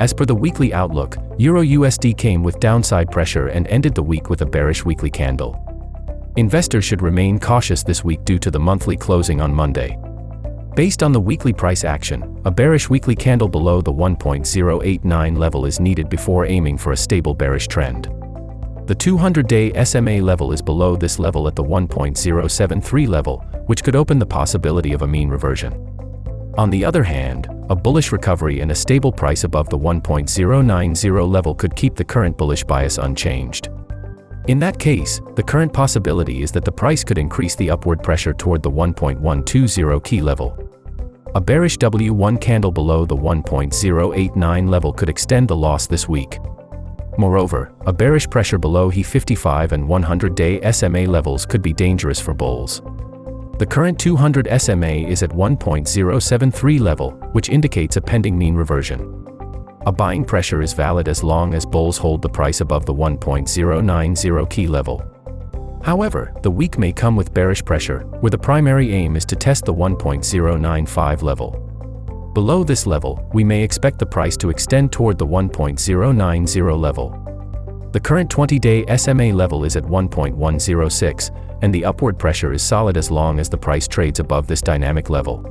As per the weekly outlook, EURUSD came with downside pressure and ended the week with a bearish weekly candle. Investors should remain cautious this week due to the monthly closing on Monday. Based on the weekly price action, a bearish weekly candle below the 1.089 level is needed before aiming for a stable bearish trend. The 200-day SMA level is below this level at the 1.073 level, which could open the possibility of a mean reversion. On the other hand, a bullish recovery and a stable price above the 1.090 level could keep the current bullish bias unchanged. In that case, the current possibility is that the price could increase the upward pressure toward the 1.120 key level. A bearish W1 candle below the 1.089 level could extend the loss this week. Moreover, a bearish pressure below E55 and 100-day SMA levels could be dangerous for bulls. The current 200 SMA is at 1.073 level, which indicates a pending mean reversion. A buying pressure is valid as long as bulls hold the price above the 1.090 key level. However, the week may come with bearish pressure, where the primary aim is to test the 1.095 level. Below this level, we may expect the price to extend toward the 1.090 level. The current 20-day SMA level is at 1.106, and the upward pressure is solid as long as the price trades above this dynamic level.